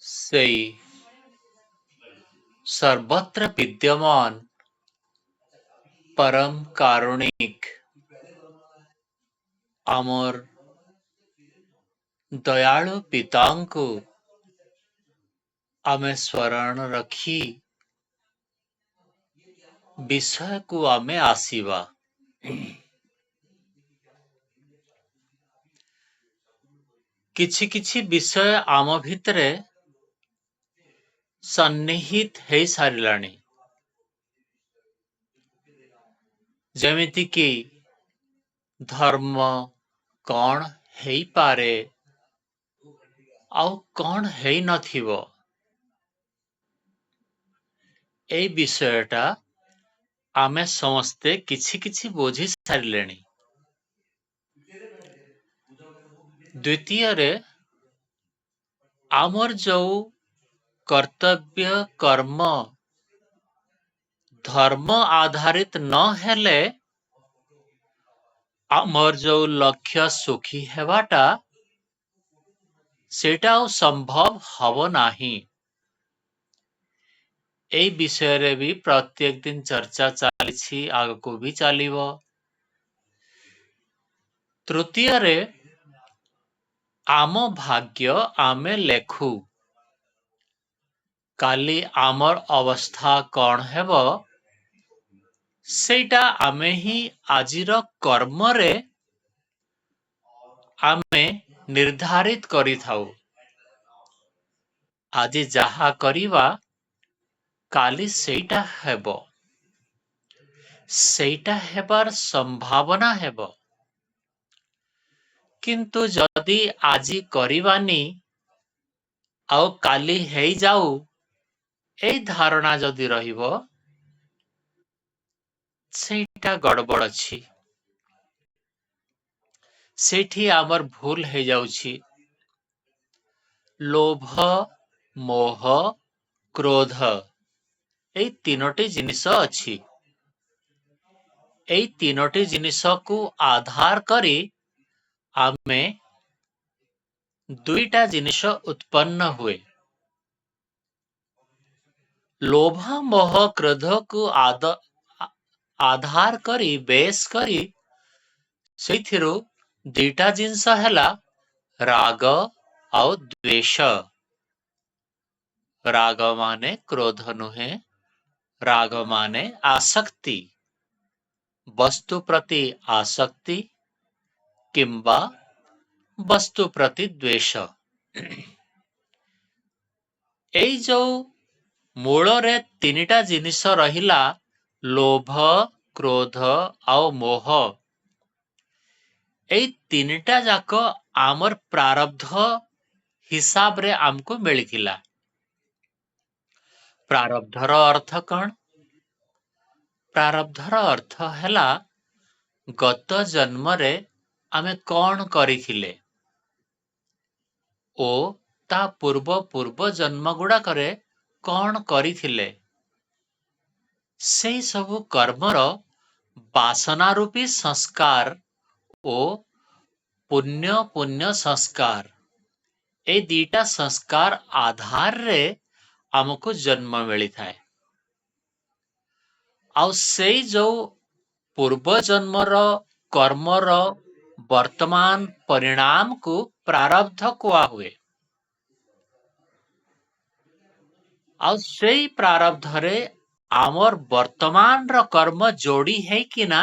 ସେଇ सर्वत्र विद्यमान परम कारुणिक आमर दयालु पिताଙ୍କୁ ଆମେ ସ୍ମରଣ ରଖି ବିଷୟକୁ ଆମେ ଆସିବା। କିଛି କିଛି ବିଷୟ ଆମ ଭିତରେ ସନ୍ନିହିତ ହେଇ ସାରିଲାଣି, ଯେମିତିକି ଧର୍ମ କଣ ହେଇପାରେ ଆଉ କଣ ହେଇନଥିବ, ଏଇ ବିଷୟଟା ଆମେ ସମସ୍ତେ କିଛି କିଛି ବୁଝି ସାରିଲେଣି। ଦ୍ୱିତୀୟରେ ଆମର ଯୋଉ କର୍ତ୍ତବ୍ୟ କର୍ମ ଧର୍ମ ଆଧାରିତ ନ ହେଲେ ଆମର ଯୋଉ ଲକ୍ଷ୍ୟ ସୁଖୀ ହେବାଟା ସେଇଟା ଆଉ ସମ୍ଭବ ହବ ନାହିଁ। ଏଇ ବିଷୟରେ ବି ପ୍ରତ୍ୟେକ ଦିନ ଚର୍ଚ୍ଚା ଚାଲିଛି, ଆଗକୁ ବି ଚାଲିବ। ତୃତୀୟରେ ଆମ ଭାଗ୍ୟ ଆମେ ଲେଖୁ। କାଲି ଆମର ଅବସ୍ଥା କଣ ହେବ ସେଇଟା ଆମେ ହିଁ ଆଜିର କର୍ମରେ ଆମେ ନିର୍ଦ୍ଧାରିତ କରିଥାଉ। ଆଜି ଯାହା କରିବା କାଲି ସେଇଟା ହେବ, ସେଇଟା ହେବାର ସମ୍ଭାବନା ହେବ। କିନ୍ତୁ ଯଦି ଆଜି କରିବାନି ଆଉ କାଲି ହେଇଯାଉ, ଏଇ ଧାରଣା ଯଦି ରହିବ ସେଇଟା ଗଡ଼ବଡ଼ ଅଛି। ସେଇଠି ଆମର ଭୁଲ ହେଇଯାଉଛି। ଲୋଭ, ମୋହ, କ୍ରୋଧ ଏଇ ତିନୋଟି ଜିନିଷ ଅଛି। ଏଇ ତିନୋଟି ଜିନିଷକୁ ଆଧାର କରି ଆମେ ଦୁଇଟା ଜିନିଷ ଉତ୍ପନ୍ନ ହୁଏ। ଲୋଭ, ମୋହ, କ୍ରୋଧକୁ ଆଧାର କରି ବେଶ କରି ସେଇଥିରୁ ଦିଟା ଜିନିଷ ହେଲା ରାଗ ଆଉ ଦ୍ୱେଷ। ରାଗ ମାନେ କ୍ରୋଧ ନୁହେଁ, ରାଗ ମାନେ ଆସକ୍ତି, ବସ୍ତୁ ପ୍ରତି ଆସକ୍ତି କିମ୍ବା ବସ୍ତୁ ପ୍ରତି ଦ୍ୱେଷ। ଏଇ ଯୋଉ ମୂଳରେ ତିନିଟା ଜିନିଷ ରହିଲା, ଲୋଭ, କ୍ରୋଧ ଆଉ ମୋହ, ଏଇ ତିନିଟା ଯାକ ଆମର ପ୍ରାରବ୍ଧ ହିସାବରେ ଆମକୁ ମିଳିଥିଲା। ପ୍ରାରବ୍ଧର ଅର୍ଥ କଣ? ପ୍ରାରବ୍ଧର ଅର୍ଥ ହେଲା ଗତ ଜନ୍ମରେ ଆମେ କଣ କରିଥିଲେ ଓ ତା ପୂର୍ବ ଜନ୍ମ ଗୁଡାକରେ କଣ କରିଥିଲେ, ସେଇ ସବୁ କର୍ମର ବାସନା ରୂପୀ ସଂସ୍କାର ଓ ପୁଣ୍ୟ ସଂସ୍କାର, ଏଇ ଦିଟା ସଂସ୍କାର ଆଧାରରେ ଆମକୁ ଜନ୍ମ ମିଳିଥାଏ। ଆଉ ସେଇ ଯୋଉ ପୂର୍ବ ଜନ୍ମର କର୍ମର ବର୍ତ୍ତମାନ ପରିଣାମକୁ ପ୍ରାରବ୍ଧ କୁହାହୁଏ। ଆଉ ସେଇ ପ୍ରାରବ୍ଧରେ ଆମର ବର୍ତ୍ତମାନର କର୍ମ ଯୋଡି ହେଇକିନା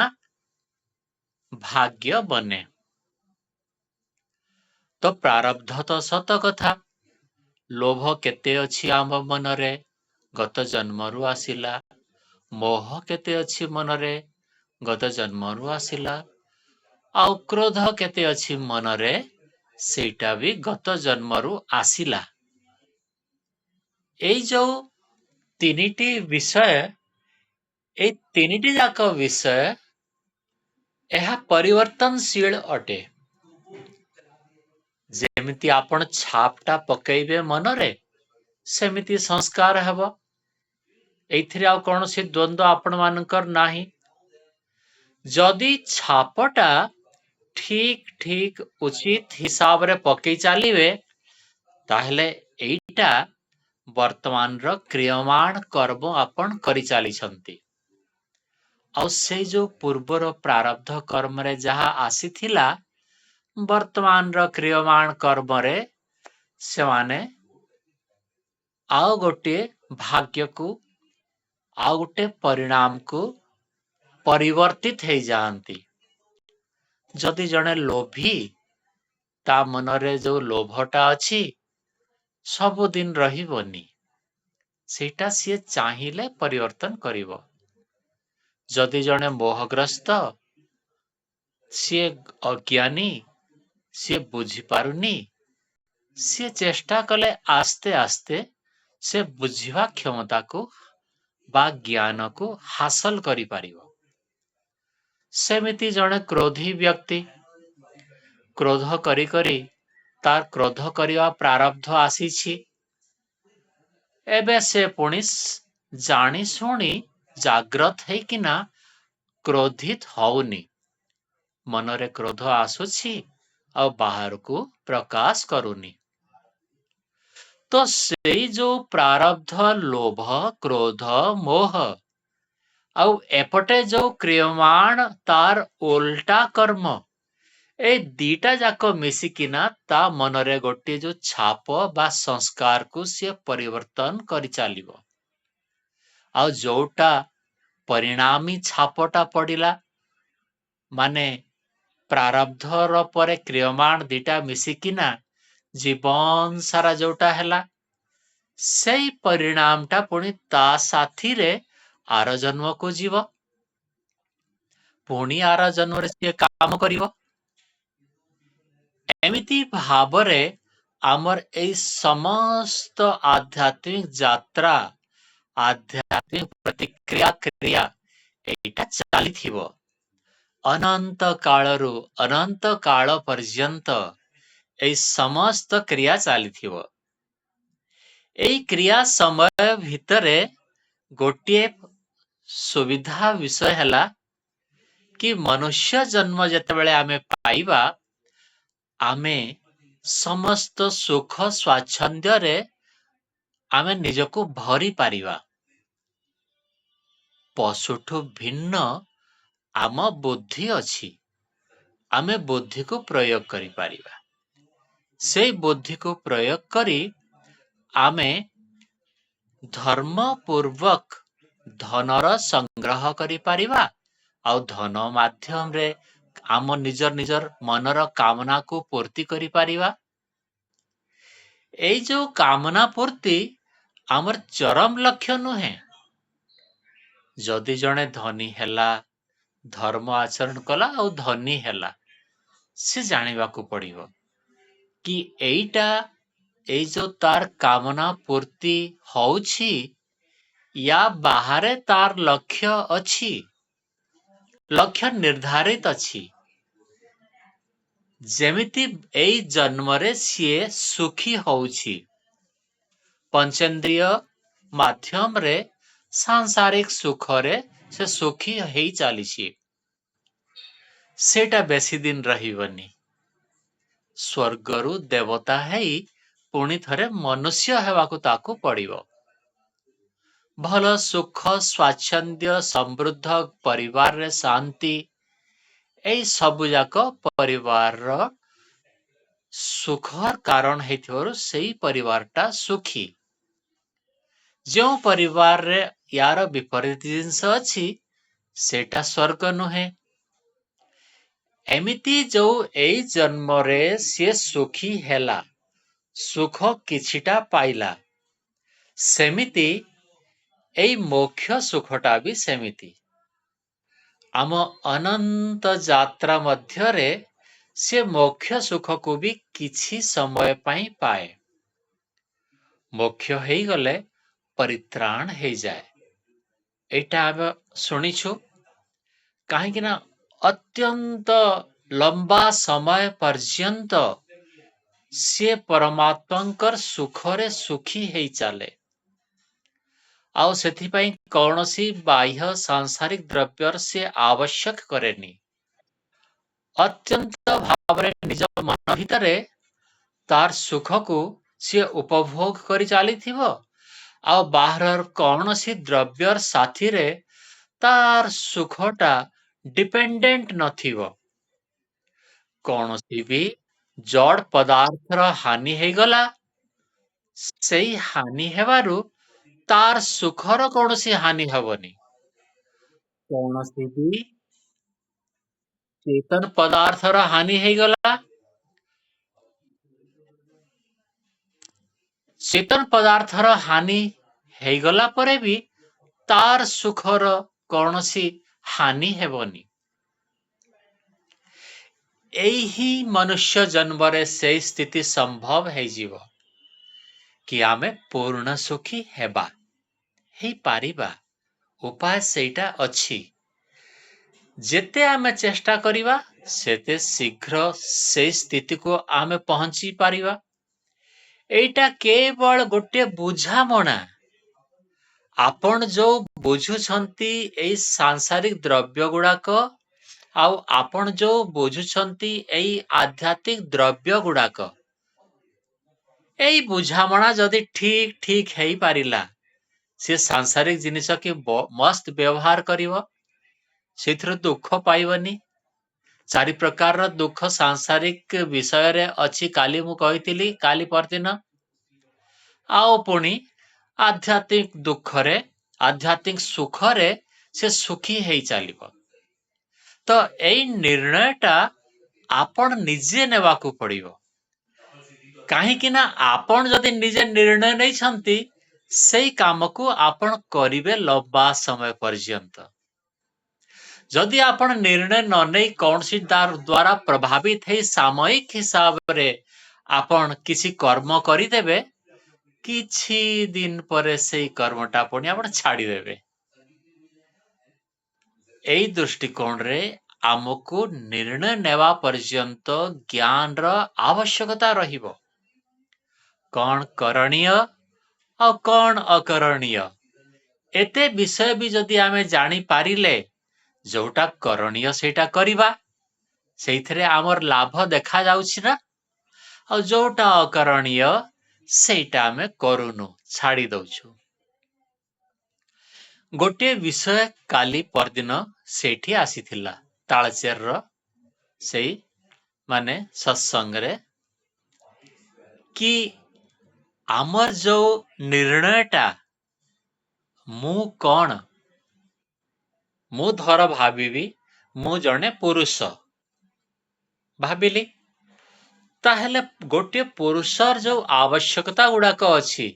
ଭାଗ୍ୟ ବନେ। ତ ପ୍ରାରବ୍ଧ ତ ସତ କଥା, ଲୋଭ କେତେ ଅଛି ଆମ ମନରେ, ଗତ ଜନ୍ମରୁ ଆସିଲା। ମୋହ କେତେ ଅଛି ମନରେ, ଗତ ଜନ୍ମରୁ ଆସିଲା। ଆଉ କ୍ରୋଧ କେତେ ଅଛି ମନରେ, ସେଇଟା ବି ଗତ ଜନ୍ମରୁ ଆସିଲା। ଏଇ ଯୋଉ ତିନିଟି ବିଷୟ, ଏଇ ତିନିଟି ଯାକ ବିଷୟ ଏହା ପରିବର୍ତ୍ତନଶୀଳ ଅଟେ। ଯେମିତି ଆପଣ ଛାପଟା ପକେଇବେ ମନରେ, ସେମିତି ସଂସ୍କାର ହେବ। ଏଇଥିରେ ଆଉ କୌଣସି ଦ୍ୱନ୍ଦ୍ୱ ଆପଣମାନଙ୍କର ନାହିଁ। ଯଦି ଛାପଟା ଠିକ ଉଚିତ ହିସାବରେ ପକେଇ ଚାଲିବେ, ତାହେଲେ ଏଇଟା ବର୍ତ୍ତମାନର କ୍ରିୟମାଣ କର୍ମ ଆପଣ କରିଚାଲିଛନ୍ତି। ଆଉ ସେଇ ଯୋଉ ପୂର୍ବର ପ୍ରାରବ୍ଧ କର୍ମରେ ଯାହା ଆସିଥିଲା, ବର୍ତ୍ତମାନର କ୍ରିୟମାଣ କର୍ମରେ ସେମାନେ ଆଉ ଗୋଟିଏ ଭାଗ୍ୟକୁ, ଆଉ ଗୋଟେ ପରିଣାମକୁ ପରିବର୍ତ୍ତିତ ହେଇଯାଆନ୍ତି। ଯଦି ଜଣେ ଲୋଭୀ, ତା ମନରେ ଯୋଉ ଲୋଭଟା ଅଛି ସବୁଦିନ ରହିବନି, ସେଇଟା ସିଏ ଚାହିଁଲେ ପରିବର୍ତ୍ତନ କରିବ। ଯଦି ଜଣେ ମୋହଗ୍ରସ୍ତ, ସିଏ ଅଜ୍ଞାନୀ, ସିଏ ବୁଝିପାରୁନି, ସିଏ ଚେଷ୍ଟା କଲେ ଆସ୍ତେ ଆସ୍ତେ ସେ ବୁଝିବା କ୍ଷମତାକୁ ବା ଜ୍ଞାନକୁ ହାସଲ କରିପାରିବ। ସେମିତି ଜଣେ କ୍ରୋଧୀ ବ୍ୟକ୍ତି, କ୍ରୋଧ କରି କରି ତାର କ୍ରୋଧ କରିବା ପ୍ରାରବ୍ଧ ଆସିଛି। ଏବେ ସେ ପୁଣି ଜାଣି ଶୁଣି ଜାଗ୍ରତ ହେଇକିନା କ୍ରୋଧିତ ହଉନି। ମନରେ କ୍ରୋଧ ଆସୁଛି ଆଉ ବାହାରକୁ ପ୍ରକାଶ କରୁନି। ତ ସେଇ ଯୋଉ ପ୍ରାରବ୍ଧ, ଲୋଭ, କ୍ରୋଧ, ମୋହ, ଆଉ ଏପଟେ ଯୋଉ କ୍ରିୟମାଣ ତାର ଓଲଟା କର୍ମ, ଏଇ ଦିଟା ଯାକ ମିଶିକିନା ତା ମନରେ ଗୋଟିଏ ଯୋଉ ଛାପ ବା ସଂସ୍କାରକୁ ସିଏ ପରିବର୍ତ୍ତନ କରି ଚାଲିବ। ଆଉ ଯୋଉଟା ପରିଣାମୀ ଛାପଟା ପଡ଼ିଲା, ମାନେ ପ୍ରାରବ୍ଧର ପରେ କ୍ରିୟମାଣ ଦିଟା ମିଶିକିନା ଜୀବନ ସାରା ଯୋଉଟା ହେଲା, ସେଇ ପରିଣାମଟା ପୁଣି ତା ସାଥିରେ ଆର ଜନ୍ମକୁ ଯିବ, ପୁଣି ଆର ଜନ୍ମରେ ସିଏ କାମ କରିବ। ଏମିତି ଭାବରେ ଆମର ଏଇ ସମସ୍ତ ଆଧ୍ୟାତ୍ମିକ ଯାତ୍ରା, ଆଧ୍ୟାତ୍ମିକ ପ୍ରତିକ୍ରିୟା କ୍ରିୟା ଏଇଟା ଚାଲିଥିବ। ଅନନ୍ତ କାଳରୁ ଅନନ୍ତ କାଳ ପର୍ଯ୍ୟନ୍ତ ଏଇ ସମସ୍ତ କ୍ରିୟା ଚାଲିଥିବ। ଏଇ କ୍ରିୟା ସମୟ ଭିତରେ ଗୋଟିଏ ସୁବିଧା ବିଷୟ ହେଲା କି ମନୁଷ୍ୟ ଜନ୍ମ ଯେତେବେଳେ ଆମେ ପାଇବା, ଆମେ ସମସ୍ତ ସୁଖ ସ୍ୱାଚ୍ଛନ୍ଦ୍ୟରେ ଆମେ ନିଜକୁ ଭରି ପାରିବା। ପଶୁଠୁ ଭିନ୍ନ ଆମ ବୁଦ୍ଧି ଅଛି। ଆମେ ବୁଦ୍ଧିକୁ ପ୍ରୟୋଗ କରିପାରିବା। ସେଇ ବୁଦ୍ଧିକୁ ପ୍ରୟୋଗ କରି ଆମେ ଧର୍ମପୂର୍ବକ ଧନର ସଂଗ୍ରହ କରିପାରିବା, ଆଉ ଧନ ମାଧ୍ୟମରେ ଆମ ନିଜର ମନର କାମନାକୁ ପୂର୍ତ୍ତି କରିପାରିବା। ଏଇ ଯୋଉ କାମନା ପୂର୍ତ୍ତି ଆମର ଚରମ ଲକ୍ଷ୍ୟ ନୁହେଁ। ଯଦି ଜଣେ ଧନୀ ହେଲା, ଧର୍ମ ଆଚରଣ କଲା ଆଉ ଧନୀ ହେଲା, ସେ ଜାଣିବାକୁ ପଡ଼ିବ କି ଏଇଟା, ଏଇ ଯୋଉ ତାର କାମନା ପୂର୍ତ୍ତି ହଉଛି, ୟା ବାହାରେ ତାର ଲକ୍ଷ୍ୟ ଅଛି, ଲକ୍ଷ୍ୟ ନିର୍ଦ୍ଧାରିତ ଅଛି। ଯେମିତି ଏଇ ଜନ୍ମରେ ସିଏ ସୁଖୀ ହଉଛି, ପଞ୍ଚେନ୍ଦ୍ରିୟ ମାଧ୍ୟମରେ ସାଂସାରିକ ସୁଖରେ ସେ ସୁଖୀ ହେଇ ଚାଲିଛି, ସେଇଟା ବେଶୀ ଦିନ ରହିବନି। ସ୍ୱର୍ଗରୁ ଦେବତା ହେଇ ପୁଣି ଥରେ ମନୁଷ୍ୟ ହେବାକୁ ତାକୁ ପଡ଼ିବ। ଭଲ ସୁଖ ସ୍ୱାଚ୍ଛନ୍ଦ୍ୟ ସମୃଦ୍ଧ ପରିବାରରେ ଶାନ୍ତି, ଏଇ ସବୁ ଯାକ ପରିବାରର ସୁଖର କାରଣ ହେଇଥିବାରୁ ସେଇ ପରିବାରଟା ସୁଖୀ। ଯେଉଁ ପରିବାରରେ ୟାର ବିପରୀତ ଜିନିଷ ଅଛି, ସେଇଟା ସ୍ୱର୍ଗ ନୁହେଁ। ଏମିତି ଯୋଉ ଏଇ ଜନ୍ମରେ ସିଏ ସୁଖୀ ହେଲା, ସୁଖ କିଛିଟା ପାଇଲା, ସେମିତି ଏଇ ମୋକ୍ଷ ସୁଖଟା ବି ସେମିତି। ଆମ ଅନନ୍ତ ଯାତ୍ରା ମଧ୍ୟରେ ସେ ମୋକ୍ଷ ସୁଖକୁ ବି କିଛି ସମୟ ପାଇଁ ପାଏ। ମୋକ୍ଷ ହେଇଗଲେ ପରିତ୍ରାଣ ହେଇଯାଏ। ଏଇଟା ଆମେ ଶୁଣିଛୁ। କାହିଁକି ନା ଅତ୍ୟନ୍ତ ଲମ୍ବା ସମୟ ପର୍ଯ୍ୟନ୍ତ ସିଏ ପରମାତ୍ମାଙ୍କର ସୁଖରେ ସୁଖୀ ହେଇ ଚାଲେ। ଆଉ ସେଥିପାଇଁ କୌଣସି ବାହ୍ୟ ସାଂସାରିକ ଦ୍ରବ୍ୟର ସେ ଆବଶ୍ୟକ କରେନି। ଅତ୍ୟନ୍ତ ଭାବରେ ନିଜ ମନ ଭିତରେ ତାର ସୁଖକୁ ସିଏ ଉପଭୋଗ କରି ଚାଲିଥିବ ଆଉ ବାହାରର କୌଣସି ଦ୍ରବ୍ୟର ସାଥିରେ ତାର ସୁଖଟା ଡିପେଣ୍ଡେଣ୍ଟ ନଥିବ। କୌଣସି ବି ଜଡ଼ ପଦାର୍ଥର ହାନି ହେଇଗଲା, ସେଇ ହାନି ହେବାରୁ ତାର ସୁଖର କୌଣସି ହାନି ହବନି। କୌଣସି ବି ଚେତନ ପଦାର୍ଥର ହାନି ହେଇଗଲା, ଚେତନ ପଦାର୍ଥର ହାନି ହେଇଗଲା ପରେ ବି ତାର ସୁଖର କୌଣସି ହାନି ହେବନି। ଏଇ ହିଁ ମନୁଷ୍ୟ ଜନ୍ମରେ ସେଇ ସ୍ଥିତି ସମ୍ଭବ ହେଇଯିବ କି ଆମେ ପୂର୍ଣ୍ଣ ସୁଖୀ ହେଇପାରିବା। ଉପାୟ ସେଇଟା ଅଛି। ଯେତେ ଆମେ ଚେଷ୍ଟା କରିବା ସେତେ ଶୀଘ୍ର ସେଇ ସ୍ଥିତିକୁ ଆମେ ପହଞ୍ଚି ପାରିବା। ଏଇଟା କେବଳ ଗୋଟେ ବୁଝାମଣା। ଆପଣ ଯୋଉ ବୁଝୁଛନ୍ତି ଏଇ ସାଂସାରିକ ଦ୍ରବ୍ୟ ଗୁଡାକ ଆଉ ଆପଣ ଯୋଉ ବୁଝୁଛନ୍ତି ଏଇ ଆଧ୍ୟାତ୍ମିକ ଦ୍ରବ୍ୟ ଗୁଡାକ, ଏଇ ବୁଝାମଣା ଯଦି ଠିକ ହେଇପାରିଲା, ସେ ସାଂସାରିକ ଜିନିଷ କି ମସ୍ତ ବ୍ୟବହାର କରିବ, ସେଥିରୁ ଦୁଃଖ ପାଇବନି। ଚାରି ପ୍ରକାରର ଦୁଃଖ ସାଂସାରିକ ବିଷୟରେ ଅଛି, କାଲି ମୁଁ କହିଥିଲି, କାଲି ପରଦିନ। ଆଉ ପୁଣି ଆଧ୍ୟାତ୍ମିକ ଦୁଃଖରେ, ଆଧ୍ୟାତ୍ମିକ ସୁଖରେ ସେ ସୁଖୀ ହେଇ ଚାଲିବ। ତ ଏଇ ନିର୍ଣ୍ଣୟଟା ଆପଣ ନିଜେ ନେବାକୁ ପଡିବ। କାହିଁକି ନା ଆପଣ ଯଦି ନିଜେ ନିର୍ଣ୍ଣୟ ନେଇଛନ୍ତି, ସେଇ କାମକୁ ଆପଣ କରିବେ ଲମ୍ବା ସମୟ ପର୍ଯ୍ୟନ୍ତ। ଯଦି ଆପଣ ନିର୍ଣ୍ଣୟ ନ ନେଇ କୌଣସି ଦ୍ୱାରା ପ୍ରଭାବିତ ହେଇ ସାମୟିକ ହିସାବରେ ଆପଣ କିଛି କର୍ମ କରିଦେବେ, କିଛି ଦିନ ପରେ ସେଇ କର୍ମଟା ପୁଣି ଆପଣ ଛାଡିଦେବେ। ଏଇ ଦୃଷ୍ଟିକୋଣରେ ଆମକୁ ନିର୍ଣ୍ଣୟ ନେବା ପର୍ଯ୍ୟନ୍ତ ଜ୍ଞାନର ଆବଶ୍ୟକତା ରହିବ। କଣ କରଣୀୟ ଆଉ କଣ ଅକରଣୀୟ, ଏତେ ବିଷୟ ବି ଯଦି ଆମେ ଜାଣିପାରିଲେ, ଯୋଉଟା କରଣୀୟ ସେଇଟା କରିବା, ସେଇଥିରେ ଆମର ଲାଭ ଦେଖାଯାଉଛି ନା? ଆଉ ଯୋଉଟା ଅକରଣୀୟ ସେଇଟା ଆମେ କରୁନୁ, ଛାଡି ଦଉଛୁ। ଗୋଟିଏ ବିଷୟ କାଲି ପରଦିନ ସେଇଠି ଆସିଥିଲା, ତାଳଚେରର ସେଇ ସତ୍ସଙ୍ଗରେ, କି ଆମର ଯୋଉ ନିର୍ଣ୍ଣୟଟା, ମୁଁ କଣ, ମୁଁ ଧର ଭାବିବି ମୁଁ ଜଣେ ପୁରୁଷ ଭାବିଲି, ତାହେଲେ ଗୋଟିଏ ପୁରୁଷର ଯୋଉ ଆବଶ୍ୟକତା ଗୁଡାକ ଅଛି,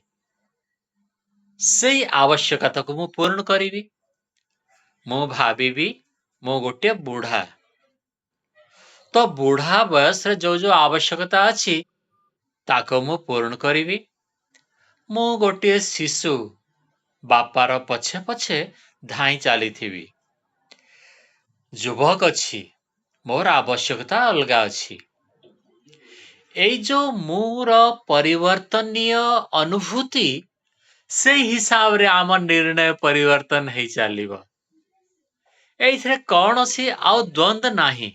ସେଇ ଆବଶ୍ୟକତାକୁ ମୁଁ ପୂରଣ କରିବି। ମୁଁ ଭାବିବି ମୁଁ ଗୋଟିଏ ବୁଢା, ତ ବୁଢା ବୟସରେ ଯୋଉ ଆବଶ୍ୟକତା ଅଛି ତାକୁ ମୁଁ ପୂରଣ କରିବି। ମୁଁ ଗୋଟିଏ ଶିଶୁ, ବାପାର ପଛେ ପଛେ ଧାଇଁ ଚାଲିଥିବି। ଯୁବକ ଅଛି, ମୋର ଆବଶ୍ୟକତା ଅଲଗା ଅଛି। ଏଇ ଯୋଉ ମୋର ପରିବର୍ତ୍ତନୀୟ ଅନୁଭୂତି, ସେଇ ହିସାବରେ ଆମ ନିର୍ଣ୍ଣୟ ପରିବର୍ତ୍ତନ ହେଇ ଚାଲିବ। ଏଇଥିରେ କୌଣସି ଆଉ ଦ୍ୱନ୍ଦ୍ୱ ନାହିଁ।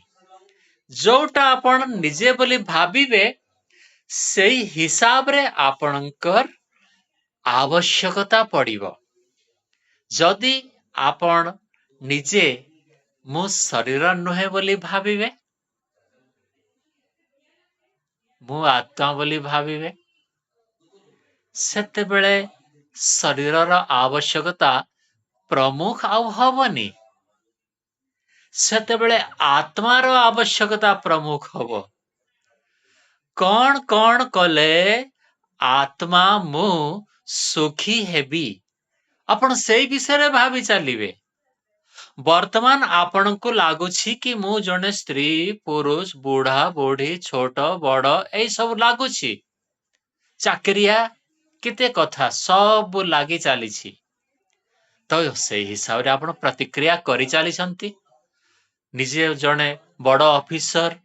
ଯୋଉଟା ଆପଣ ନିଜେ ବୋଲି ଭାବିବେ, ସେଇ ହିସାବରେ ଆପଣଙ୍କର ଆବଶ୍ୟକତା ପଡିବ। ଯଦି ଆପଣ ନିଜେ ମୁଁ ଶରୀର ନୁହେଁ ବୋଲି ଭାବିବେ, ମୁଁ ଆତ୍ମା ବୋଲି ଭାବିବେ, ସେତେବେଳେ ଶରୀରର ଆବଶ୍ୟକତା ପ୍ରମୁଖ ଆଉ ହବନି। ସେତେବେଳେ ଆତ୍ମାର ଆବଶ୍ୟକତା ପ୍ରମୁଖ ହବ। କଣ କଲେ ଆତ୍ମା ମୁଁ ସୁଖୀ ହେବି, ଆପଣ ସେଇ ବିଷୟରେ ଭାବି ଚାଲିବେ। ବର୍ତ୍ତମାନ ଆପଣଙ୍କୁ ଲାଗୁଛି କି ମୁଁ ଜଣେ ସ୍ତ୍ରୀ, ପୁରୁଷ, ବୁଢା, ବୁଢୀ, ଛୋଟ, ବଡ, ଏଇ ସବୁ ଲାଗୁଛି, ଚାକିରିଆ, କେତେ କଥା ସବୁ ଲାଗି ଚାଲିଛି। ତ ସେଇ ହିସାବରେ ଆପଣ ପ୍ରତିକ୍ରିୟା କରିଚାଲିଛନ୍ତି। ନିଜେ ଜଣେ ବଡ ଅଫିସର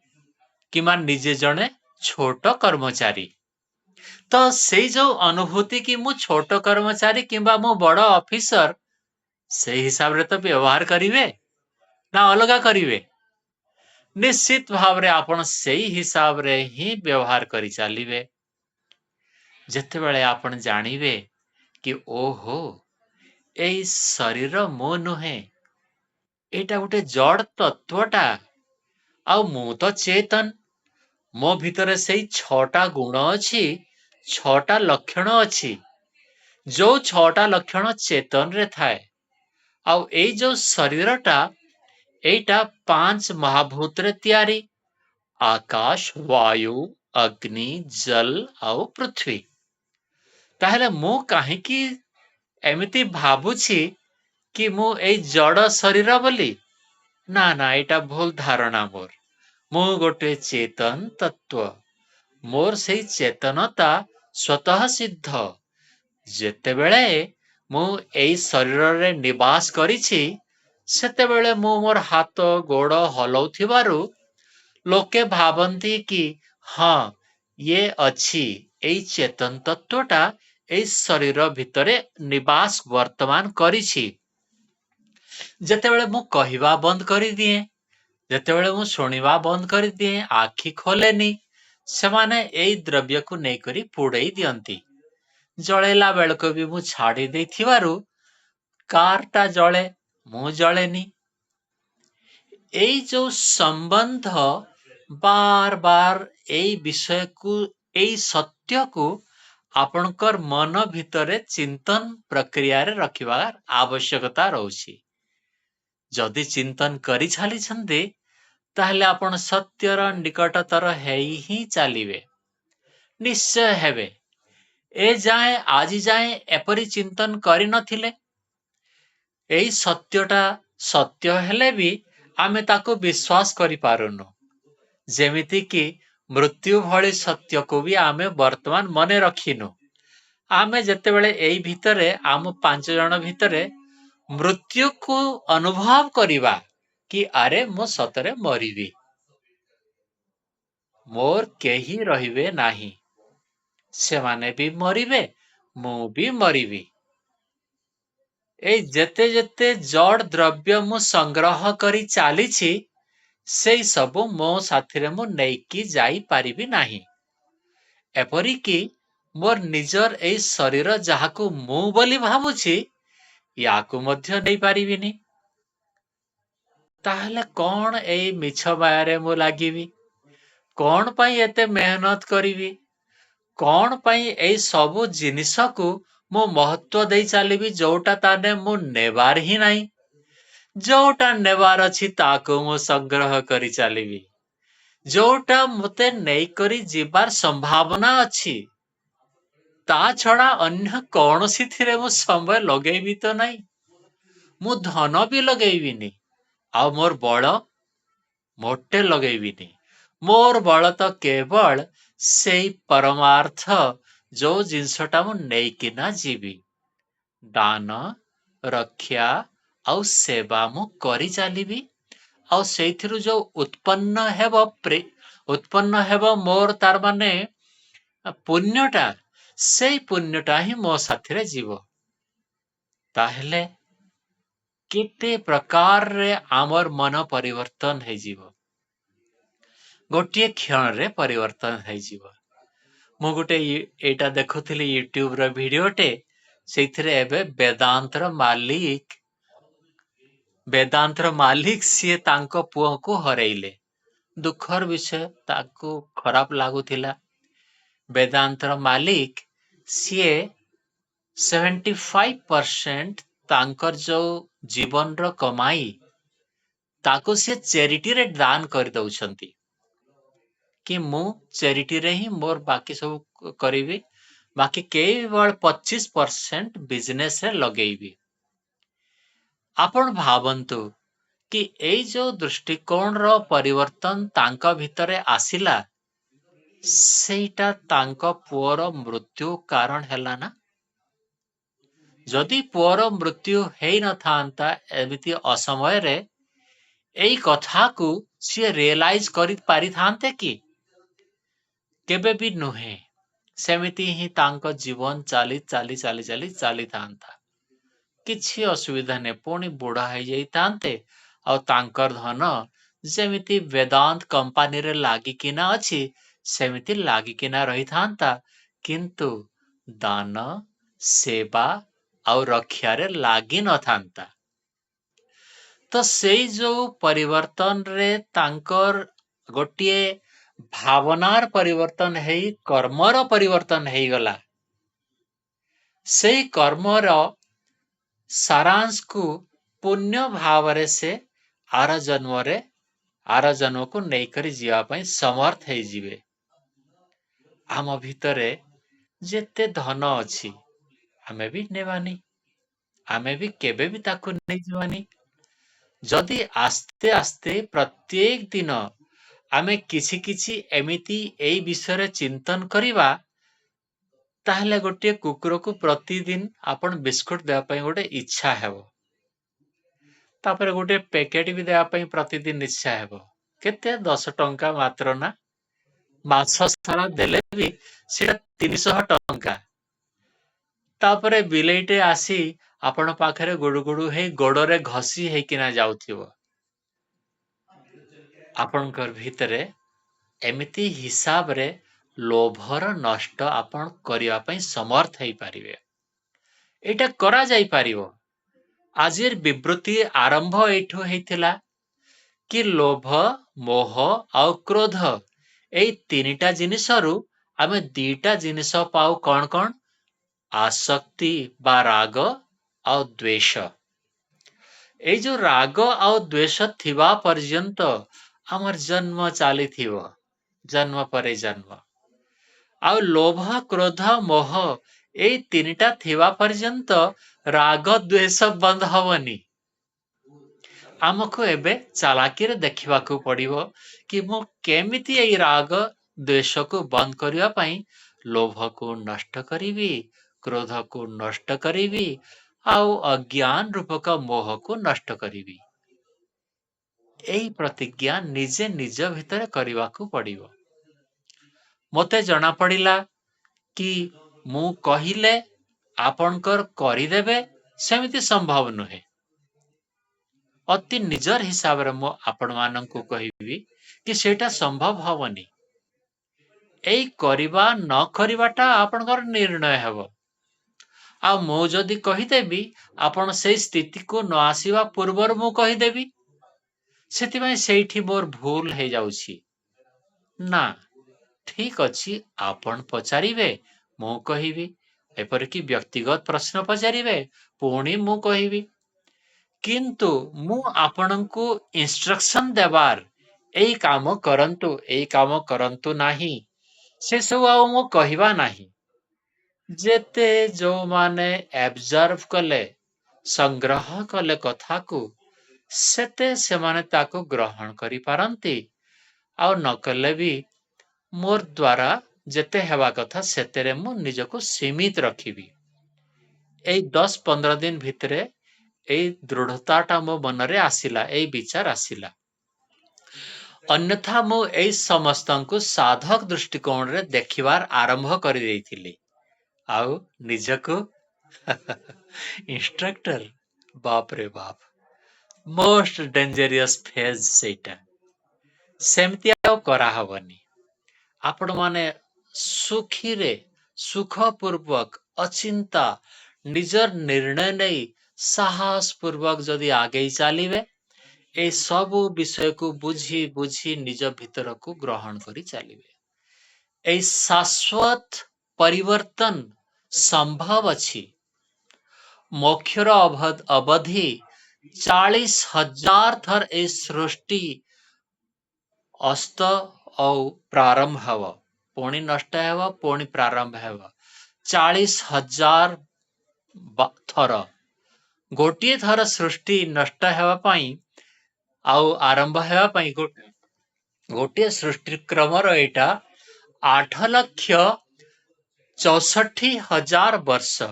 କିମ୍ବା ନିଜେ ଜଣେ ଛୋଟ କର୍ମଚାରୀ, ତ ସେଇ ଯୋଉ ଅନୁଭୂତି କି ମୁଁ ଛୋଟ କର୍ମଚାରୀ କିମ୍ବା ମୁଁ ବଡ ଅଫିସର, ସେଇ ହିସାବରେ ତ ବ୍ୟବହାର କରିବେ ନା ଅଲଗା କରିବେ? ନିଶ୍ଚିତ ଭାବରେ ଆପଣ ସେଇ ହିସାବରେ ହିଁ ବ୍ୟବହାର କରି ଚାଲିବେ। ଯେତେବେଳେ ଆପଣ ଜାଣିବେ କି ଓହୋ ଏଇ ଶରୀର ମୁଁ ନୁହେଁ, ଏଇଟା ଗୋଟେ ଜଡ଼ ତତ୍ତ୍ୱଟା, ଆଉ ମୁଁ ତ ଚେତନ। ମୋ ଭିତରେ ସେଇ 6ଟା ଗୁଣ ଅଛି, 6ଟା ଲକ୍ଷଣ ଅଛି, ଯୋଉ 6ଟା ଲକ୍ଷଣ ଚେତନରେ ଥାଏ। ଆଉ ଏଇ ଯୋଉ ଶରୀରଟା, ଏଇଟା 5 ମହାଭୂତରେ ତିଆରି, ଆକାଶ, ବାୟୁ, ଅଗ୍ନି, ଜଲ ଆଉ ପୃଥିବୀ। ତାହେଲେ ମୁଁ କାହିଁକି ଏମିତି ଭାବୁଛି କି ମୁଁ ଏଇ ଜଡ଼ ଶରୀର ବୋଲି? ନା ନା, ଏଇଟା ଭୁଲ ଧାରଣା ମୋର। ମୁଁ ଗୋଟେ ଚେତନ ତତ୍ତ୍ୱ। ମୋର ସେଇ ଚେତନତା ସ୍ୱତଃ ସିଦ୍ଧ। ଯେତେବେଳେ ମୁଁ ଏଇ ଶରୀରରେ ନିବାସ କରିଛି, ସେତେବେଳେ ମୁଁ ମୋର ହାତ ଗୋଡ଼ ହଲଉଥିବାରୁ ଲୋକେ ଭାବନ୍ତି କି ହଁ, ଇଏ ଅଛି, ଏଇ ଚେତନ ତତ୍ତ୍ୱଟା ଏଇ ଶରୀର ଭିତରେ ନିବାସ ବର୍ତ୍ତମାନ କରିଛି। ଯେତେବେଳେ ମୁଁ କହିବା ବନ୍ଦ କରିଦିଏ, ଯେତେବେଳେ ମୁଁ ଶୁଣିବା ବନ୍ଦ କରିଦିଏ, ଆଖି ଖୋଲେନି, ସେମାନେ ଏଇ ଦ୍ରବ୍ୟକୁ ନେଇକରି ପୋଡ଼େଇ ଦିଅନ୍ତି। ଜଳେଇଲା ବେଳକୁ ବି ମୁଁ ଛାଡ଼ି ଦେଇଥିବାରୁ କାରଟା ଜଳେ, ମୁଁ ଜଳେନି। ଏଇ ଯୋଉ ସମ୍ବନ୍ଧ ବାର ବାର ଏଇ ବିଷୟକୁ, ଏଇ ସତ୍ୟକୁ ଆପଣଙ୍କର ମନ ଭିତରେ ଚିନ୍ତନ ପ୍ରକ୍ରିୟାରେ ରଖିବାର ଆବଶ୍ୟକତା ରହୁଛି। ଯଦି ଚିନ୍ତନ କରି ଚାଲିଛନ୍ତି, ତାହେଲେ ଆପଣ ସତ୍ୟର ନିକଟତର ହେଇ ହିଁ ଚାଲିବେ। ନିଶ୍ଚୟ ହେବେ। ଆଜି ଯାଏଁ ଏପରି ଚିନ୍ତନ କରିନଥିଲେ। ଏଇ ସତ୍ୟଟା ସତ୍ୟ ହେଲେ ବି ଆମେ ତାକୁ ବିଶ୍ୱାସ କରିପାରୁନୁ। ଯେମିତି କି ମୃତ୍ୟୁ ଭଳି ସତ୍ୟକୁ ବି ଆମେ ବର୍ତ୍ତମାନ ମନେ ରଖିନୁ। ଆମେ ଯେତେବେଳେ ଏଇ ଭିତରେ, ଆମ 5 ଜଣ ଭିତରେ ମୃତ୍ୟୁକୁ ଅନୁଭବ କରିବା କି ଆରେ ମୁଁ ସତରେ ମରିବି, ମୋର କେହି ରହିବେ ନାହିଁ, ସେମାନେ ବି ମରିବେ, ମୁଁ ବି ମରିବି। ଏଇ ଯେତେ ଯେତେ ଜଡ଼ ଦ୍ରବ୍ୟ ମୁଁ ସଂଗ୍ରହ କରି ଚାଲିଛି, ସେଇ ସବୁ ମୋ ସାଥିରେ ମୁଁ ନେଇକି ଯାଇପାରିବି ନାହିଁ। ଏପରିକି ମୋର ନିଜର ଏଇ ଶରୀର ଯାହାକୁ ମୁଁ ବୋଲି ଭାବୁଛି, ୟାକୁ ମଧ୍ୟ ନେଇପାରିବିନି। ତାହେଲେ କଣ ଏଇ ମିଛ ମାୟାରେ ମୁଁ ଲାଗିବି? କଣ ପାଇଁ ଏତେ ମେହନତ କରିବି? କଣ ପାଇଁ ଏଇ ସବୁ ଜିନିଷକୁ ମୁଁ ମହତ୍ତ୍ୱ ଦେଇ ଚାଲିବି, ଯୋଉଟା ତାନେ ମୁଁ ନେବାର ହିଁ ନାହିଁ? ଯୋଉଟା ନେବାର ଅଛି ତାକୁ ମୁଁ ସଂଗ୍ରହ କରି ଚାଲିବି। ଯୋଉଟା ମତେ ନେଇକରି ଯିବାର ସମ୍ଭାବନା ଅଛି, ତା ଛଡା ଅନ୍ୟ କୌଣସିଥିରେ ମୁଁ ସମୟ ଲଗେଇବି ତ ନାହିଁ। ମୁଁ ଧନ ବି ଲଗେଇବିନି, ଆଉ ମୋର ବଳ ମୋଟେ ଲଗେଇବିନି। ମୋର ବଳ ତ କେବଳ ସେଇ ପରମାର୍ଥ, ଯୋଉ ଜିନିଷଟା ମୁଁ ନେଇକିନା ଯିବି। ଦାନ, ରକ୍ଷା ଆଉ ସେବା ମୁଁ କରି ଚାଲିବି। ଆଉ ସେଇଥିରୁ ଯୋଉ ଉତ୍ପନ୍ନ ହେବ ମୋର, ତାର ମାନେ ପୁଣ୍ୟଟା, ସେଇ ପୁଣ୍ୟଟା ହିଁ ମୋ ସାଥିରେ ଯିବ। ତାହେଲେ କେତେ ପ୍ରକାରରେ ଆମର ମନ ପରିବର୍ତ୍ତନ ହେଇଯିବ, ଗୋଟିଏ କ୍ଷଣରେ ପରିବର୍ତ୍ତନ ହେଇଯିବ। ମୁଁ ଗୋଟେ ଏଇଟା ଦେଖୁଥିଲି ୟୁଟ୍ୟୁବର ଭିଡିଓଟେ, ସେଇଥିରେ ଏବେ ବେଦାନ୍ତର ମାଲିକ ସିଏ ତାଙ୍କ ପୁଅକୁ ହରେଇଲେ। ଦୁଃଖର ବିଷୟ, ତାକୁ ଖରାପ ଲାଗୁଥିଲା। ବେଦାନ୍ତର ମାଲିକ ସିଏ 75% ତାଙ୍କର ଯୋଉ ଜୀବନର କମାଇ, ତାକୁ ସିଏ ଚ୍ୟାରିଟିରେ ଦାନ କରିଦଉଛନ୍ତି। କି ମୁଁ ଚ୍ୟାରିଟିରେ ହିଁ ମୋର ବାକି ସବୁ କରିବି, ବାକି କେବଳ 25% ବିଜନେସରେ ଲଗେଇବି। ଆପଣ ଭାବନ୍ତୁ କି ଏଇ ଯୋଉ ଦୃଷ୍ଟିକୋଣର ପରିବର୍ତ୍ତନ ତାଙ୍କ ଭିତରେ ଆସିଲା, ସେଇଟା ତାଙ୍କ ପୁଅର ମୃତ୍ୟୁ କାରଣ ହେଲା ନା? ଯଦି ପୁଅର ମୃତ୍ୟୁ ହେଇନଥାନ୍ତା ଏମିତି ଅସମୟରେ, ଏଇ କଥାକୁ ସିଏ ରିଏଲାଇଜ କରି ପାରିଥାନ୍ତେ କି? କେବେ ବି ନୁହେଁ। ସେମିତି ହିଁ ତାଙ୍କ ଜୀବନ ଚାଲିଥାନ୍ତା। କିଛି ଅସୁବିଧା ନାହିଁ, ପୁଣି ବୁଢା ହେଇଯାଇଥାନ୍ତେ, ଆଉ ତାଙ୍କର ଧନ ଯେମିତି ବେଦାନ୍ତ କମ୍ପାନୀରେ ଲାଗିକିନା ଅଛି, ସେମିତି ଲାଗିକିନା ରହିଥାନ୍ତା। କିନ୍ତୁ ଦାନ, ସେବା ଆଉ ରକ୍ଷାରେ ଲାଗି ନଥାନ୍ତା। ତ ସେଇ ଯୋଉ ପରିବର୍ତ୍ତନରେ ତାଙ୍କର ଗୋଟିଏ ଭାବନାର ପରିବର୍ତ୍ତନ ହେଇ କର୍ମର ପରିବର୍ତ୍ତନ ହେଇଗଲା। ସେଇ କର୍ମର ସାରାଂଶକୁ ପୁଣ୍ୟ ଭାବରେ ସେ ଆର ଜନ୍ମକୁ ନେଇକରି ଯିବା ପାଇଁ ସମର୍ଥ ହେଇଯିବେ। ଆମ ଭିତରେ ଯେତେ ଧନ ଅଛି ଆମେ ବି ନେବାନି, ଆମେ ବି କେବେ ବି ତାକୁ ନେଇଯିବାନି। ଯଦି ଆସ୍ତେ ଆସ୍ତେ ପ୍ରତ୍ୟେକ ଦିନ ଆମେ କିଛି କିଛି ଏମିତି ଏଇ ବିଷୟରେ ଚିନ୍ତନ କରିବା, ତାହେଲେ ଗୋଟିଏ କୁକୁରକୁ ପ୍ରତିଦିନ ଆପଣ ବିସ୍କୁଟ ଦେବା ପାଇଁ ଗୋଟେ ଇଚ୍ଛା ହେବ। ତାପରେ ଗୋଟେ ପ୍ୟାକେଟ ବି ଦେବା ପାଇଁ ପ୍ରତିଦିନ ଇଚ୍ଛା ହେବ। କେତେ? 10 ଟଙ୍କା ମାତ୍ର ନା? ମାସ ସାରା ଦେଲେ ବି ସେଟା 300 ଟଙ୍କା। ତାପରେ ବିଲେଇଟେ ଆସି ଆପଣ ପାଖରେ ଗୁଡୁ ଗୁଡୁ ହେଇ ଗୋଡରେ ଘଷି ହେଇକିନା ଯାଉଥିବ। ଆପଣଙ୍କର ଭିତରେ ଏମିତି ହିସାବରେ ଲୋଭର ନଷ୍ଟ ଆପଣ କରିବା ପାଇଁ ସମର୍ଥ ହେଇପାରିବେ। ଏଇଟା କରାଯାଇପାରିବ। ଆଜିର ବିବୃତ୍ତି ଆରମ୍ଭ ଏଇଠୁ ହେଇଥିଲା କି ଲୋଭ, ମୋହ ଆଉ କ୍ରୋଧ, ଏଇ ତିନିଟା ଜିନିଷରୁ ଆମେ ଦିଟା ଜିନିଷ ପାଉ। କଣ କଣ? ଆସକ୍ତି ବା ରାଗ ଆଉ ଦ୍વેଷ। ଏଇ ଯୋଉ ରାଗ ଆଉ ଦ୍वेଷ ଥିବା ପର୍ଯ୍ୟନ୍ତ ଆମର ଜନ୍ମ ଚାଲିଥିବ, ଜନ୍ମ ପରେ ଜନ୍ମ। ଆଉ ଲୋଭ, କ୍ରୋଧ, ମୋହ ଏଇ ତିନିଟା ଥିବା ପର୍ଯ୍ୟନ୍ତ ରାଗ ଦ୍వేଷ ବନ୍ଦ ହବନି। ଆମକୁ ଏବେ ଚାଲାକିରେ ଦେଖିବାକୁ ପଡିବ କି ମୁଁ କେମିତି ଏଇ ରାଗ ଦ୍वेଷକୁ ବନ୍ଦ କରିବା ପାଇଁ ଲୋଭକୁ ନଷ୍ଟ କରିବି, କ୍ରୋଧକୁ ନଷ୍ଟ କରିବି ଆଉ ଅଜ୍ଞାନ ରୂପକ ମୋହକୁ ନଷ୍ଟ କରିବି। ଏହି ପ୍ରତିଜ୍ଞା ନିଜେ ନିଜ ଭିତରେ କରିବାକୁ ପଡିବ। ମୋତେ ଜଣା ପଡିଲା କି ମୁଁ କହିଲେ ଆପଣଙ୍କର କରିଦେବେ, ସେମିତି ସମ୍ଭବ ନୁହେଁ। ଅତି ନିଜର ହିସାବରେ ମୁଁ ଆପଣମାନଙ୍କୁ କହିବି କି ସେଇଟା ସମ୍ଭବ ହବନି। ଏଇ କରିବା ନ କରିବାଟା ଆପଣଙ୍କର ନିର୍ଣ୍ଣୟ ହେବ। ଆଉ ମୁଁ ଯଦି କହିଦେବି, ଆପଣ ସେଇ ସ୍ଥିତିକୁ ନ ଆସିବା ପୂର୍ବରୁ ମୁଁ କହିଦେବି, ସେଥିପାଇଁ ସେଇଠି ମୋର ଭୁଲ ହେଇଯାଉଛି। ନା, ଠିକ ଅଛି, ଆପଣ ପଚାରିବେ, ମୁଁ କହିବି। ଏପରିକି ବ୍ୟକ୍ତିଗତ ପ୍ରଶ୍ନ ପଚାରିବେ, ପୁଣି ମୁଁ କହିବି। କିନ୍ତୁ ମୁଁ ଆପଣଙ୍କୁ ଇନଷ୍ଟ୍ରକ୍ସନ ଦେବାର, ଏଇ କାମ କରନ୍ତୁ, ଏଇ କାମ କରନ୍ତୁ ନାହିଁ, ସେସବୁ ଆଉ ମୁଁ କହିବା ନାହିଁ। ଯେତେ ଯୋଉମାନେ ଅବଜର୍ଭ କଲେ, ସଂଗ୍ରହ କଲେ କଥାକୁ, ସେତେ ସେମାନେ ତାକୁ ଗ୍ରହଣ କରିପାରନ୍ତି। ଆଉ ନ କଲେ ବି ମୋର ଦ୍ୱାରା ଯେତେ ହେବା କଥା ସେତେରେ ମୁଁ ନିଜକୁ ସୀମିତ ରଖିବି। ଏଇ 10-15 ଦିନ ଭିତରେ ଏଇ ଦୃଢତାଟା ମୋ ମନରେ ଆସିଲା, ଏଇ ବିଚାର ଆସିଲା। ଅନ୍ୟଥା ମୁଁ ଏଇ ସମସ୍ତଙ୍କୁ ସାଧକ ଦୃଷ୍ଟିକୋଣରେ ଦେଖିବାର ଆରମ୍ଭ କରିଦେଇଥିଲି। ଆଉ ନିଜକୁ ଇନଷ୍ଟ୍ରକ୍ଟର, ବାପରେ ବାପ, ମୋଷ୍ଟ ଡେଞ୍ଜରିୟସ୍ ଫେଜ୍ ସେଇଟା। ସେମିତି ଆଉ କରାହବନି। ଆପଣମାନେ ସୁଖୀରେ, ସୁଖପୂର୍ବକ, ଅଚିନ୍ତା ନିଜର ନିର୍ଣ୍ଣୟ ନେଇ ସାହସ ପୂର୍ବକ ଯଦି ଆଗେଇ ଚାଲିବେ, এই ସବୁ ବିଷୟକୁ ବୁଝି ବୁଝି ନିଜ ଭିତରକୁ ଗ୍ରହଣ କରି ଚାଲିବେ, এই ଶାଶ୍ୱତ ପରିବର୍ତ୍ତନ ସମ୍ଭବ ଅଛି। ମୋକ୍ଷର ଅବଧି 40,000 ଥର এই ସୃଷ୍ଟି ଅସ୍ତ ଆଉ ପ୍ରାରମ୍ଭ ହେବ, ପୁଣି ନଷ୍ଟ ହେବ, ପୁଣି ପ୍ରାରମ୍ଭ ହେବ। 40,000 ଥର। ଗୋଟିଏ ଥର ସୃଷ୍ଟି ନଷ୍ଟ ହେବା ପାଇଁ ଆଉ ଆରମ୍ଭ ହେବା ପାଇଁ ଗୋଟିଏ ସୃଷ୍ଟି କ୍ରମର ଏଇଟା 8,64,000 ବର୍ଷ।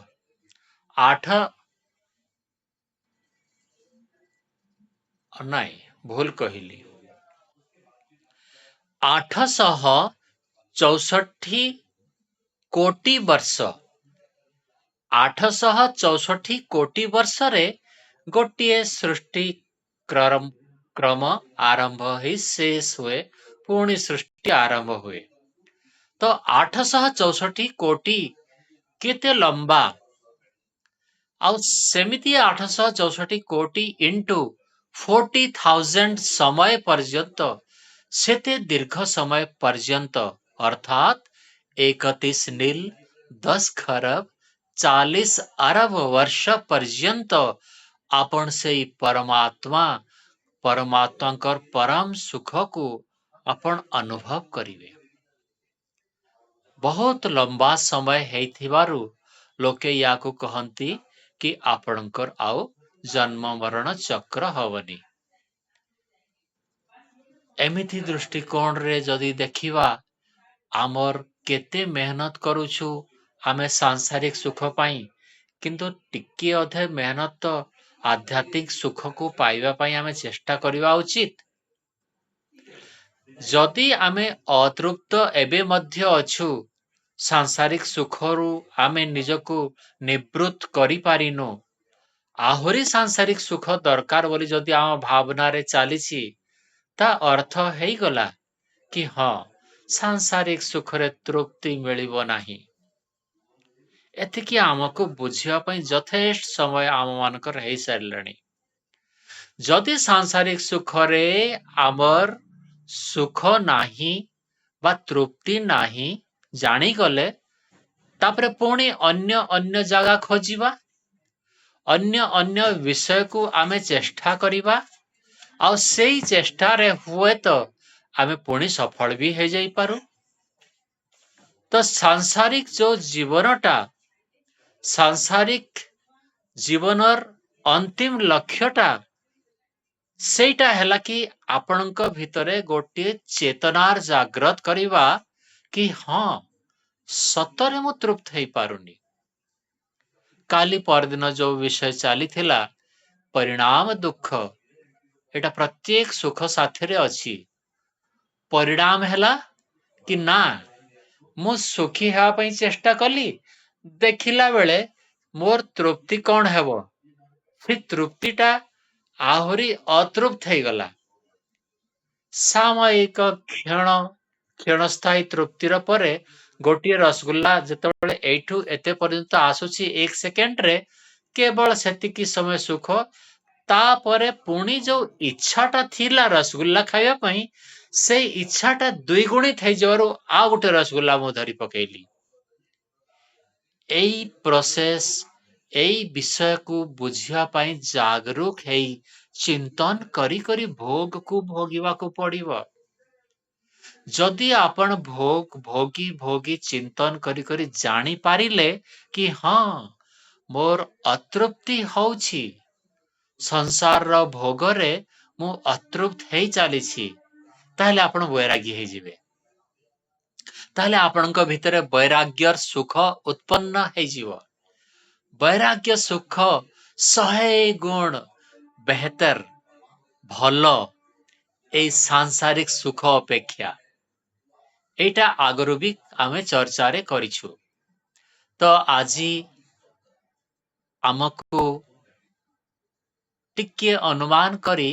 864 କୋଟି ବର୍ଷ। 864 କୋଟି ବର୍ଷରେ ଗୋଟିଏ ସୃଷ୍ଟି କ୍ରମ ଆରମ୍ଭ ହେଇ ଶେଷ ହୁଏ, ପୁଣି ସୃଷ୍ଟି ଆରମ୍ଭ ହୁଏ। ତ 864 କୋଟି केते लंबा आउ सेमिति 864 कोटी इंटू 40,000 समय पर्यंत सेते दीर्घ समय पर्यंत अर्थात 31 नील 10 खरब 40 अरब वर्ष पर्यंत आपण से परमात्मा परम सुख को आपण अनुभव करिवे। बहुत लंबा समय हेइथिबारु लोके याकू कहंती कि आपणकर आउ जन्म मरण चक्र हवनी। एमिथि दृष्टिकोण रे जदि देखिवा आमर केते मेहनत करूछु आमे सांसारिक सुख पाई, किंतु टिके अधे मेहनत तो आध्यात्मिक सुख को पाइबा पाई आमे चेष्टा करिवा उचित। जदि आमे अतृप्त एबे मध्य अछु सांसारिक सुखरू आमे निजको निवृत्त करि पारिनो, आहुरी सांसारिक सुख दरकार बोली जदि आम भावना रे चालिछि ता अर्थ हेई गला कि हाँ सांसारिक सुख रे तृप्ति मिलिबो नाही। एतिकी आमको बुझिया पई यथेष्ट समय आम मानकर हेई सारलणी। जदि सांसारिक सुख रे आमर सुख नाही बा तृप्ति नाही जानी गले तापरे पुणी अन्य अन्य जगह खोजिबा, अन्य अन्य विषय को आमे चेष्टा करिबा आउ सेई चेष्टा रे हुए तो आमे पुणी सफल भी हे जाई पारू। तो सांसारिक जो जीवनटा सांसारिक जीवनर अंतिम लक्ष्यटा सेटा हैला कि आपणक भितरे गोटे चेतनार जागृत करिबा कि हाँ सतरे मु तृप्त हेई पारुनी। काली परदिन जो विषय चली थिला परिणाम दुख एटा प्रत्येक सुख साथी रे अछि। परिणाम हैला कि ना मु सुखी हेबा पई चेष्टा कली, देखिला बेले मोर तृप्ति कौन हेबो, फिर तृप्तिटा आहुरी अतृप्त हेई गला। सामयिक क्षणस्थायी तृप्तिर परे गोटिए रसगुल्ला जेतेबेले एठू एते पर्यंत आसुची 1 सेकेंड रे केवल सेतिकी समय सुख, तापरे पुणी जो इच्छाटा थिला रसगुल्ला खाइबा पई से इच्छाटा द्विगुणित हेई जवारू आ गोटे रसगुल्ला मु धरी पकेइली। एई प्रोसेस एई विषय को बुझिया पई जागरूक हेई चिंतन करी करी भोग को भोगिबा को पड़िबो। जदि आपण भोगी भोगी चिंतन करी करी जानी पारिले कि हाँ मोर अतृप्ति होउछि, संसार रो भोगरे मु अतृप्त हेई चालिछि, ताहले आपण वैरागी हेई जिवे। ताहले आपणक भितरे वैराग्यर सुख उत्पन्न हेई जिवो। वैराग्य सुख 100 गुण बेहतर भलो ए सांसारिक सुख अपेक्षा। एटा आगरु भी आमे चर्चा रे करिछु। तो आजी आमको टिके अनुमान करी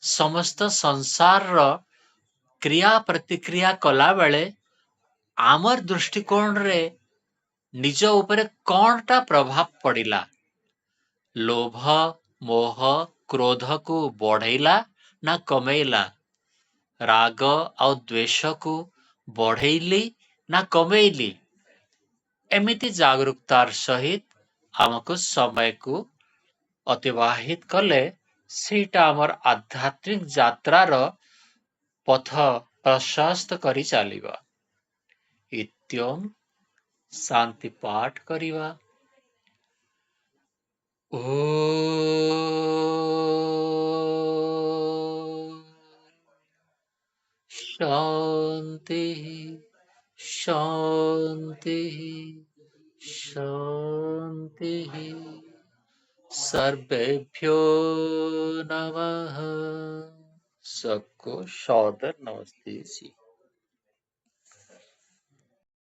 समस्त संसार रो क्रिया प्रतिक्रिया कला बेले आमर दृष्टिकोण रे निज उपरे कोनटा प्रभाव पड़िला, लोभ मोह क्रोध को बढ़ेला ना कमेला, राग और द्वेष को बढ़ेली ना कमेली। एमिति जागरूकतार सहित आमको समय को अतिवाहित कले सेटा आमर आध्यात्मिक यात्रार पथ प्रशस्त करी चालिबा। इत्यम शांति पाठ करिवा। शांति शांति शांति। सर्वेभ्यो नमः। सबको सादर नमस्ते जी।